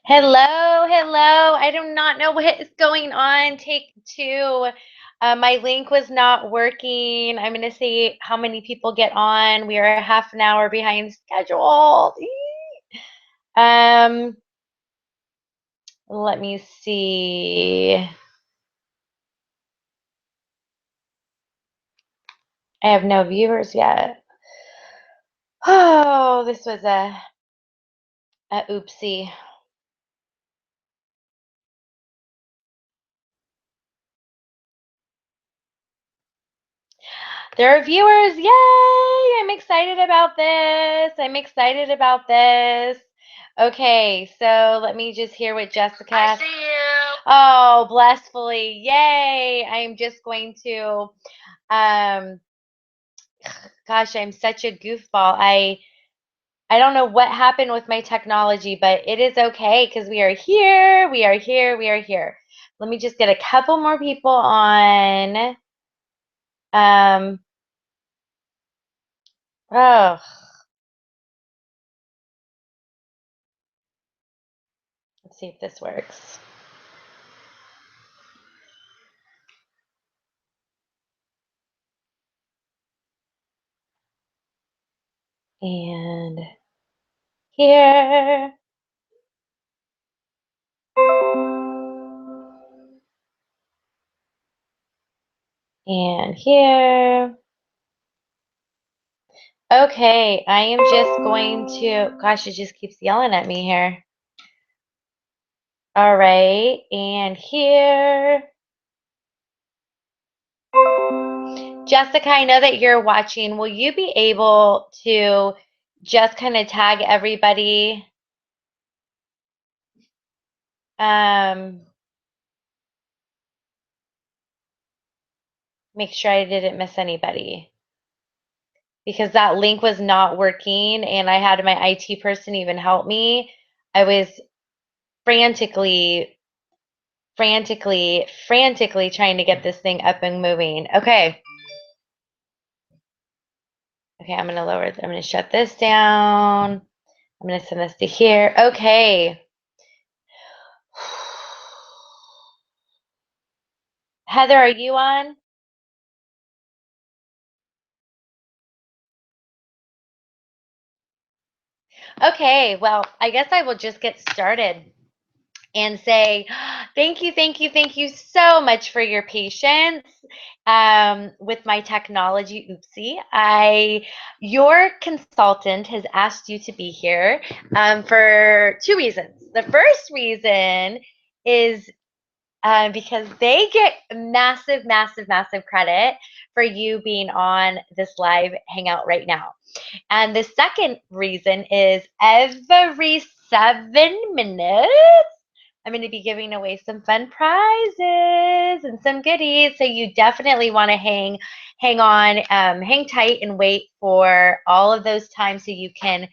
Hello, hello. I do not know what is going on. Take two. My link was not working. I'm going to see how many people get on. We are a half an hour behind schedule. Um, Let me see. I have no viewers yet. Oh, this was a oopsie. There are viewers. Yay! I'm excited about this. I'm excited about this. Okay, so let me just hear what Jessica. I see you. Oh, blissfully. Yay. I'm just going to um gosh, I'm such a goofball. I don't know what happened with my technology, but it is okay because we are here. We are here. We are here. Let me just get a couple more people on. Um oh, let's see if this works. And here. And here. Okay, I am just going to, gosh, it just keeps yelling at me here. All right, and here. Jessica, I know that you're watching. Will you be able to just kind of tag everybody? Make sure I didn't miss anybody because that link was not working and I had my IT person even help me. I was frantically trying to get this thing up and moving. Okay. Okay, I'm going to shut this down. I'm going to send this to here. Okay. Heather, are you on? Okay, well, I guess I will just get started and say thank you so much for your patience with my technology oopsie. Your consultant has asked you to be here for two reasons. The first reason is because they get massive credit for you being on this live hangout right now. And the second reason is every 7 minutes, I'm going to be giving away some fun prizes and some goodies. So you definitely want to hang on, hang tight and wait for all of those times so you can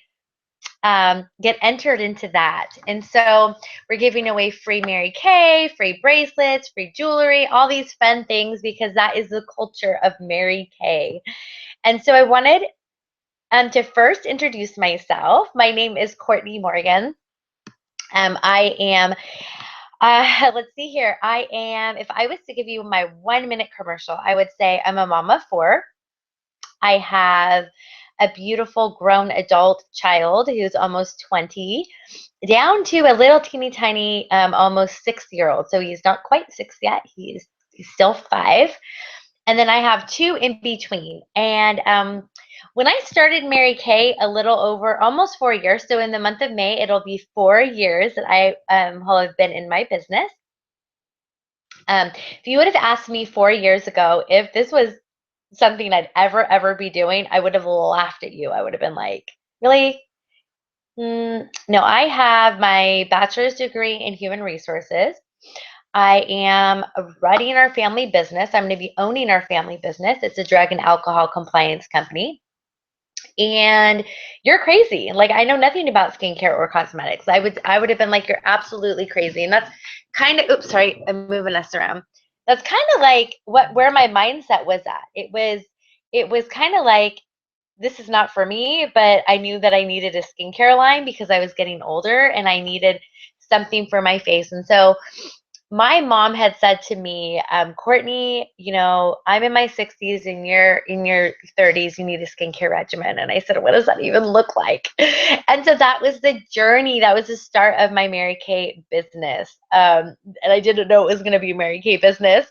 get entered into that. And so we're giving away free Mary Kay, free bracelets, free jewelry, all these fun things because that is the culture of Mary Kay. And so I wanted to first introduce myself. My name is Courtney Morgan. I am, let's see here. I am, if I was to give you my 1 minute commercial, I would say I'm a mom of four. I have a beautiful grown adult child who's almost 20, down to a little teeny tiny, almost 6 year old. So he's not quite six yet. He's still five. And then I have two in between. And when I started Mary Kay a little over almost 4 years, so in the month of May, it'll be 4 years that I will have been in my business. If you would have asked me 4 years ago if this was something I'd ever be doing, I would have laughed at you. I would have been like, really? No, I have my bachelor's degree in human resources. I am running our family business. I'm going to be owning our family business. It's a drug and alcohol compliance company. And you're crazy. Like I know nothing about skincare or cosmetics. I would have been like, you're absolutely crazy. And that's kind of oops, sorry, I'm moving us around. That's kind of like where my mindset was at. It was kind of like this is not for me, but I knew that I needed a skincare line because I was getting older and I needed something for my face. And so my mom had said to me, Courtney, I'm in my 60s and you're in your 30s, you need a skincare regimen. And I said, what does that even look like? And so that was the journey. That was the start of my Mary Kay business. And I didn't know it was going to be a Mary Kay business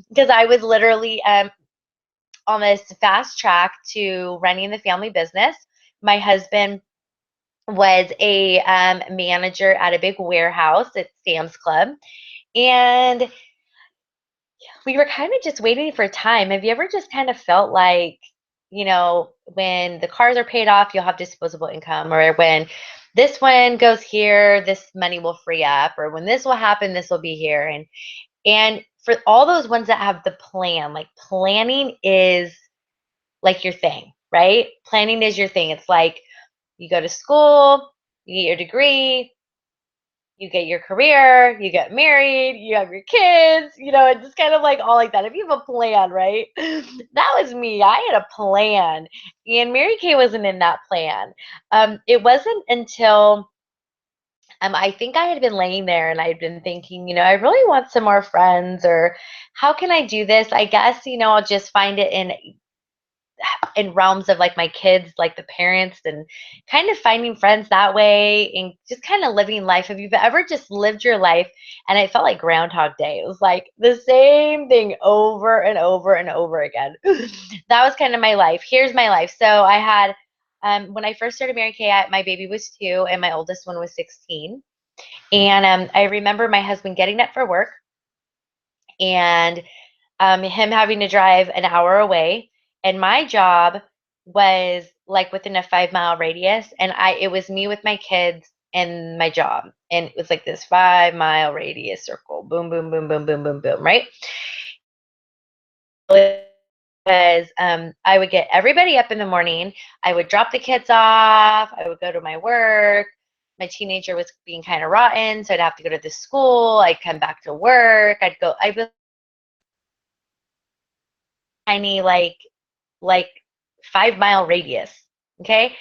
because I was literally on this fast track to running the family business. My husband was a manager at a big warehouse at Sam's Club. And we were kind of just waiting for time. Have you ever just kind of felt like, when the cars are paid off, you'll have disposable income, or when this one goes here, this money will free up, or when this will happen, this will be here. And for all those ones that have the plan, like planning is like your thing, right? Planning is your thing. It's like you go to school, you get your degree, you get your career, you get married, you have your kids, it's just kind of like all like that. If you have a plan, right? That was me. I had a plan. And Mary Kay wasn't in that plan. It wasn't until I think I had been laying there and I'd been thinking, I really want some more friends, or how can I do this? I guess, I'll just find it in realms of like my kids, like the parents, and kind of finding friends that way and just kind of living life. Have you ever just lived your life and it felt like Groundhog Day? It was like the same thing over and over and over again. That was kind of my life. Here's my life. So I had, when I first started Mary Kay, my baby was 2 and my oldest one was 16. And I remember my husband getting up for work and him having to drive an hour away. And my job was like within a 5-mile radius. And it was me with my kids and my job. And it was like this 5-mile radius circle. Boom, boom, boom, boom, boom, boom, boom, right? Because I would get everybody up in the morning. I would drop the kids off. I would go to my work. My teenager was being kind of rotten, so I'd have to go to the school. I'd come back to work. I was tiny, like 5-mile radius. Okay.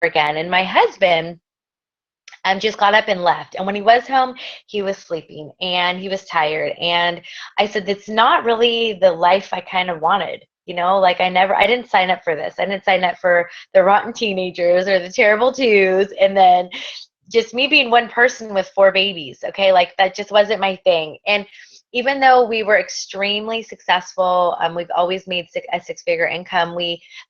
Again. And my husband just got up and left. And when he was home, he was sleeping and he was tired. And I said, that's not really the life I kind of wanted. Like I didn't sign up for this. I didn't sign up for the rotten teenagers or the terrible twos. And then just me being one person with 4 babies. Okay. Like that just wasn't my thing. And even though we were extremely successful, we've always made a 6-figure income.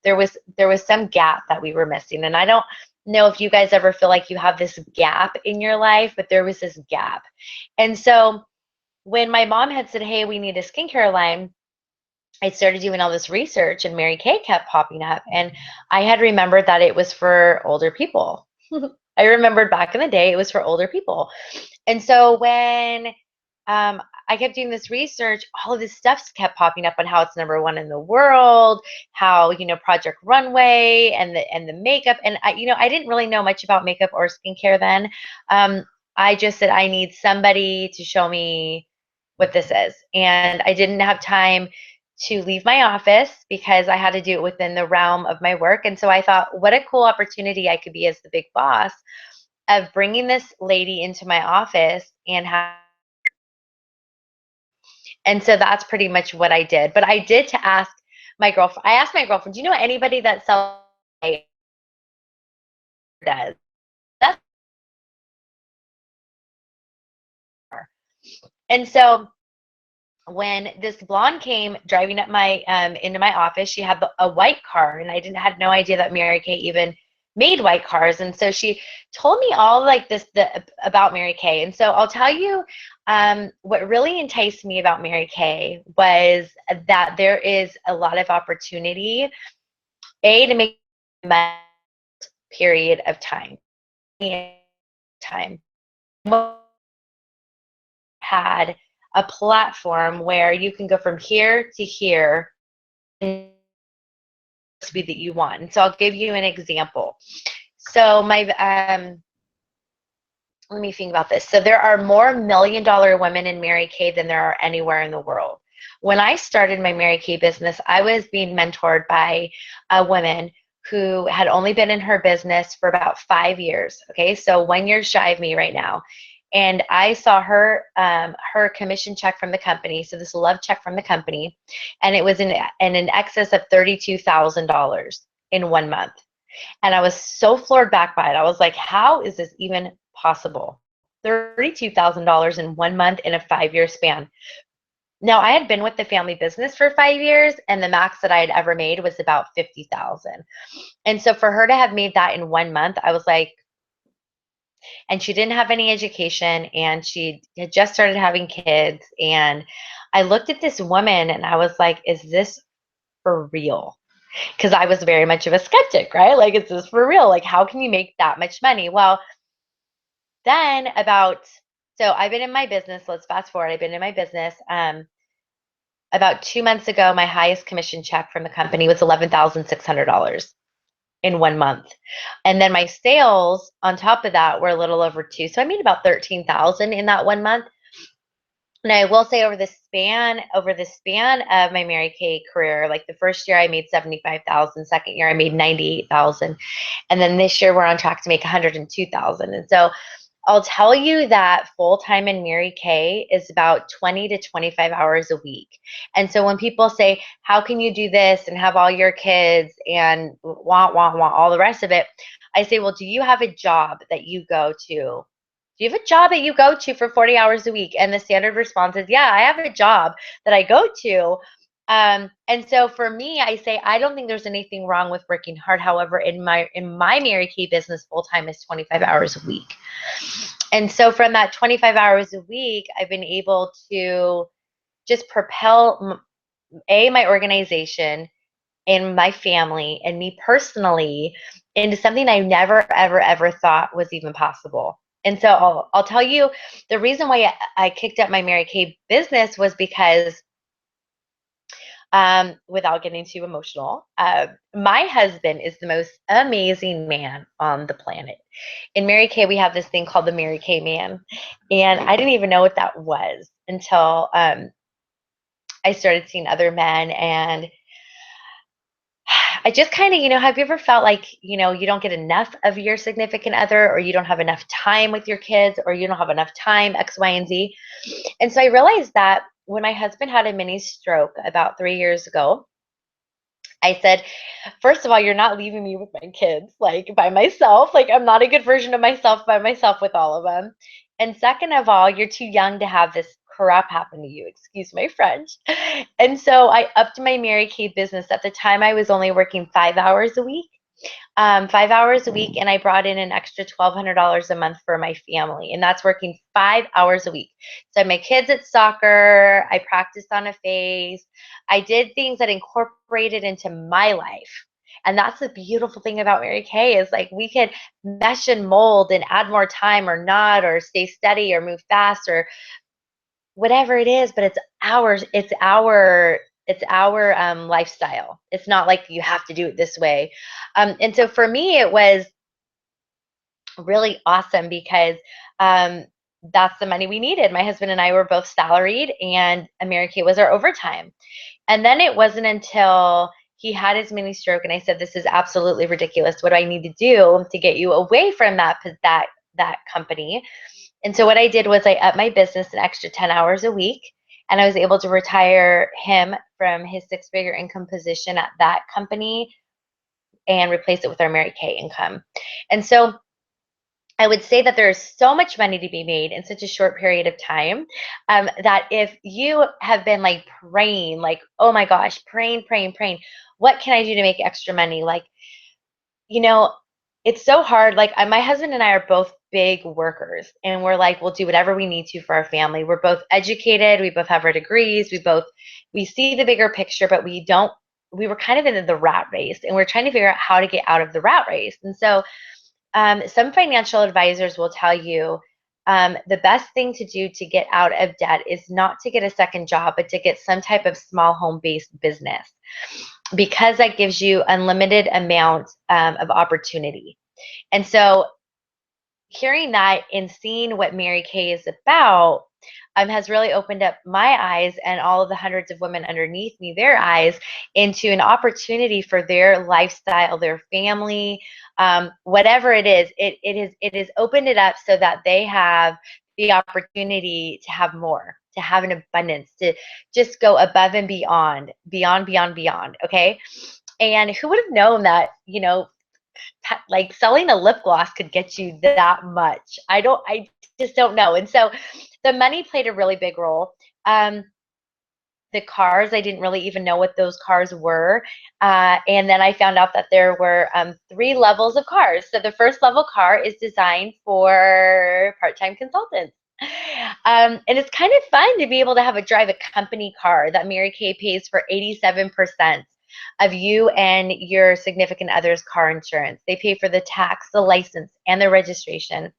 There was some gap that we were missing. And I don't know if you guys ever feel like you have this gap in your life, but there was this gap. And so when my mom had said, hey, we need a skincare line, I started doing all this research and Mary Kay kept popping up. And I had remembered that it was for older people. I remembered back in the day, it was for older people. And so when I kept doing this research, all of this stuff kept popping up on how it's #1 in the world, how, Project Runway and the makeup. And I didn't really know much about makeup or skincare then. I just said, I need somebody to show me what this is. And I didn't have time to leave my office because I had to do it within the realm of my work. And so I thought, what a cool opportunity I could be as the big boss of bringing this lady into my office and so that's pretty much what I did. But I did to ask my girlfriend. I asked my girlfriend, do you know anybody that sells does? That's her. And so when this blonde came driving up into my office, she had a white car, and I had no idea that Mary Kay even made white cars. And so she told me all like about Mary Kay. And so I'll tell you, what really enticed me about Mary Kay was that there is a lot of opportunity, to make a period of time. Had a platform where you can go from here to here and speed that you want. And so I'll give you an example. So let me think about this. So there are more $1 million women in Mary Kay than there are anywhere in the world. When I started my Mary Kay business, I was being mentored by women who had only been in her business for about 5 years. Okay, so 1 year shy of me right now. And I saw her commission check from the company, so this love check from the company, and it was in an excess of $32,000 in 1 month. And I was so floored back by it. I was like, how is this even possible? $32,000 in 1 month in a 5 year span. Now, I had been with the family business for 5 years, and the max that I had ever made was about 50,000. And so for her to have made that in 1 month, I was like, and she didn't have any education, and she had just started having kids. And I looked at this woman and I was like, is this for real? Because I was very much of a skeptic, right? Like, is this for real? Like, how can you make that much money? Well, then so I've been in my business. Let's fast forward. I've been in my business. About 2 months ago, my highest commission check from the company was $11,600 in 1 month. And then my sales on top of that were a little over two. So I made about 13,000 in that 1 month. And I will say over the span of my Mary Kay career, like the first year I made 75,000, second year I made 98,000. And then this year we're on track to make 102,000. And so I'll tell you that full time in Mary Kay is about 20 to 25 hours a week. And so when people say, how can you do this and have all your kids and want, all the rest of it? I say, well, do you have a job that you go to? Do you have a job that you go to for 40 hours a week? And the standard response is, yeah, I have a job that I go to. And so for me, I say, I don't think there's anything wrong with working hard. However, in my Mary Kay business, full time is 25 hours a week. And so from that 25 hours a week, I've been able to just propel my organization and my family and me personally into something I never, ever, ever thought was even possible. And so I'll tell you the reason why I kicked up my Mary Kay business was because, without getting too emotional, my husband is the most amazing man on the planet. In Mary Kay, we have this thing called the Mary Kay man. And I didn't even know what that was until I started seeing other men. And I just kind of, have you ever felt like, you don't get enough of your significant other, or you don't have enough time with your kids, or you don't have enough time, X, Y, and Z? And so I realized that when my husband had a mini stroke about 3 years ago, I said, first of all, you're not leaving me with my kids, like by myself. Like, I'm not a good version of myself by myself with all of them. And second of all, you're too young to have this crap happen to you. Excuse my French. And so I upped my Mary Kay business. At the time, I was only working 5 hours a week. 5 hours a week, and I brought in an extra $1,200 a month for my family, and that's working 5 hours a week. So I had my kids at soccer, I practiced on a face, I did things that incorporated into my life. And that's the beautiful thing about Mary Kay is like we could mesh and mold and add more time or not, or stay steady or move fast or whatever it is, but it's ours. It's our lifestyle. It's not like you have to do it this way. And so for me, it was really awesome because that's the money we needed. My husband and I were both salaried, and Mary Kay was our overtime. And then it wasn't until he had his mini stroke, and I said, "This is absolutely ridiculous. What do I need to do to get you away from that company?" And so what I did was I upped my business an extra 10 hours a week, and I was able to retire him from his six-figure income position at that company and replace it with our Mary Kay income. And so I would say that there's so much money to be made in such a short period of time, that if you have been like praying, like, oh my gosh, praying, what can I do to make extra money? Like, you know, it's so hard. Like, my husband and I are both big workers, and we're like, we'll do whatever we need to for our family. We're both educated. We both have our degrees. We see the bigger picture, but we were kind of in the rat race, and we're trying to figure out how to get out of the rat race. And so some financial advisors will tell you the best thing to do to get out of debt is not to get a second job, but to get some type of small home-based business, because that gives you unlimited amount of opportunity. And so hearing that and seeing what Mary Kay is about, has really opened up my eyes and all of the hundreds of women underneath me, their eyes, into an opportunity for their lifestyle, their family, whatever it is. It has opened it up so that they have the opportunity to have more, to have an abundance, to just go above and beyond, beyond, beyond, beyond. Okay. And who would have known that, like selling a lip gloss could get you that much? I just don't know. And so the money played a really big role. The cars, I didn't really even know what those cars were. And then I found out that there were 3 levels of cars. So the first level car is designed for part-time consultants. And it's kind of fun to be able to drive a company car that Mary Kay pays for 87% of you and your significant other's car insurance. They pay for the tax, the license, and the registration.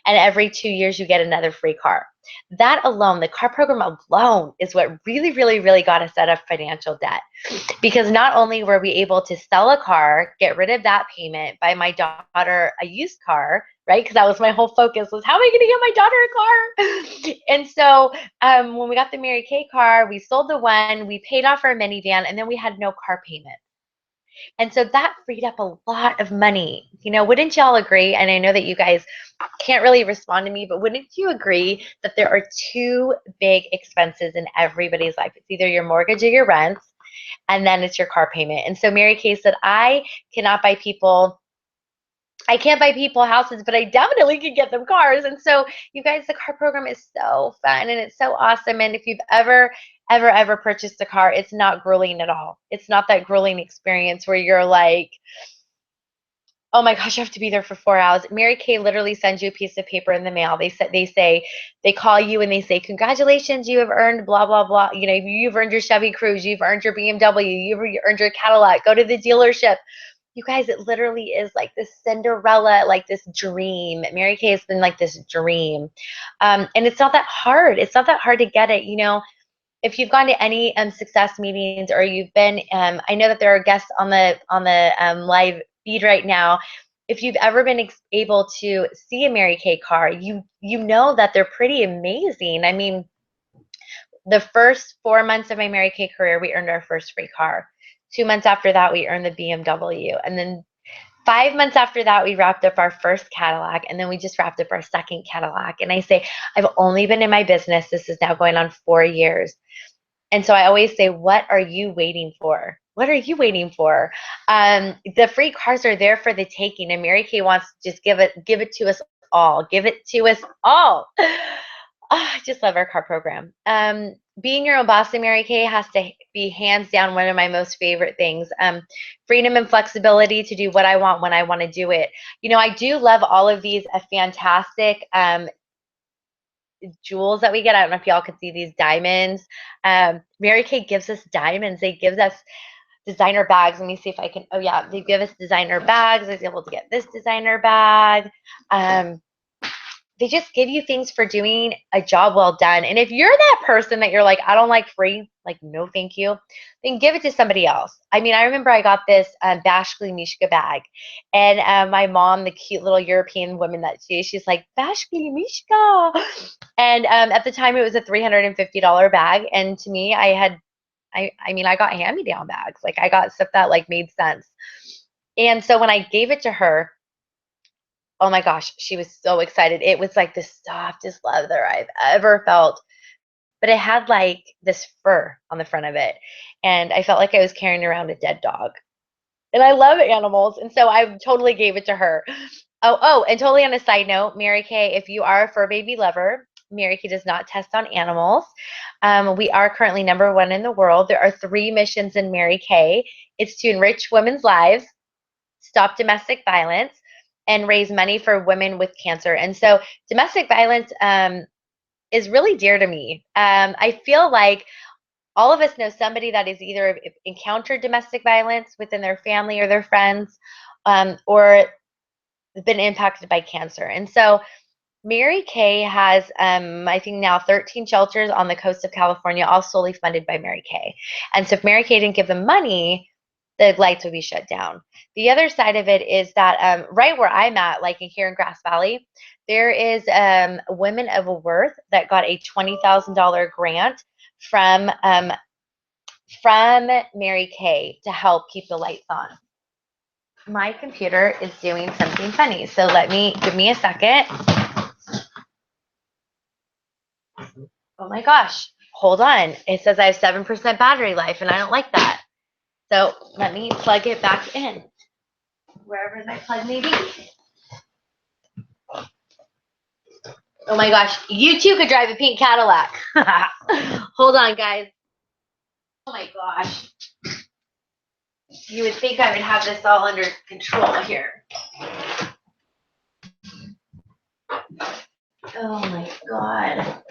And every 2 years, you get another free car. That alone, the car program alone, is what really, really, really got us out of financial debt. Because not only were we able to sell a car, get rid of that payment, buy my daughter a used car, right? Because that was my whole focus, was how am I going to get my daughter a car? And so when we got the Mary Kay car, we sold the one, we paid off our minivan, and then we had no car payment. And so that freed up a lot of money. Wouldn't y'all agree? And I know that you guys can't really respond to me, but wouldn't you agree that there are 2 big expenses in everybody's life? It's either your mortgage or your rent, and then it's your car payment. And so Mary Kay said, I can't buy people houses, but I definitely can get them cars. And so you guys, the car program is so fun and it's so awesome. And if you've ever purchased a car, it's not grueling at all. It's not that grueling experience where you're like, oh my gosh, you have to be there for 4 hours. Mary Kay literally sends you a piece of paper in the mail. They call you and they say, congratulations, you have earned blah, blah, blah. You've earned your Chevy Cruze, you've earned your BMW, you've earned your Cadillac. Go to the dealership. You guys, it literally is like this Cinderella, like this dream. Mary Kay has been like this dream. And it's not that hard. It's not that hard to get it. If you've gone to any success meetings, or you've been, I know that there are guests on the live feed right now. If you've ever been able to see a Mary Kay car, you know that they're pretty amazing. I mean, the first 4 months of my Mary Kay career, we earned our first free car. 2 months after that, we earned the BMW. And then 5 months after that, we wrapped up our first Cadillac. And then we just wrapped up our second Cadillac. And I say, I've only been in my business, this is now going on 4 years. And so I always say, what are you waiting for? What are you waiting for? The free cars are there for the taking. And Mary Kay wants to just give it to us all. Give it to us all. I just love our car program. Being your own boss in Mary Kay has to be hands down one of my most favorite things. Freedom and flexibility to do what I want when I want to do it. I do love all of these fantastic jewels that we get. I don't know if y'all can see these diamonds. Mary Kay gives us diamonds. They give us designer bags. Let me see if I can. Oh yeah, they give us designer bags. I was able to get this designer bag. They just give you things for doing a job well done. And if you're that person that you're like, I don't like free, like, no, thank you, then give it to somebody else. I mean, I remember I got this Bashkli Mishka bag, and my mom, the cute little European woman that she's like, Bashkli Mishka. And at the time, it was a $350 bag. And to me, I mean, I got hand-me-down bags. Like, I got stuff that like made sense. And so when I gave it to her, oh my gosh, she was so excited. It was like the softest leather I've ever felt. But it had like this fur on the front of it. And I felt like I was carrying around a dead dog. And I love animals. And so I totally gave it to her. Oh, and totally on a side note, Mary Kay, if you are a fur baby lover, Mary Kay does not test on animals. We are currently #1 in the world. There are 3 missions in Mary Kay. It's to enrich women's lives, stop domestic violence, and raise money for women with cancer. And so domestic violence is really dear to me. I feel like all of us know somebody that has either encountered domestic violence within their family or their friends, or been impacted by cancer. And so Mary Kay has, I think now 13 shelters on the coast of California, all solely funded by Mary Kay. And so if Mary Kay didn't give them money, the lights would be shut down. The other side of it is that right where I'm at, like here in Grass Valley, there is Women of Worth that got a $20,000 grant from Mary Kay to help keep the lights on. My computer is doing something funny, so give me a second. Oh my gosh, hold on. It says I have 7% battery life, and I don't like that. So let me plug it back in, wherever my plug may be. Oh my gosh, you too could drive a pink Cadillac. Hold on, guys. Oh my gosh. You would think I would have this all under control here. Oh my God.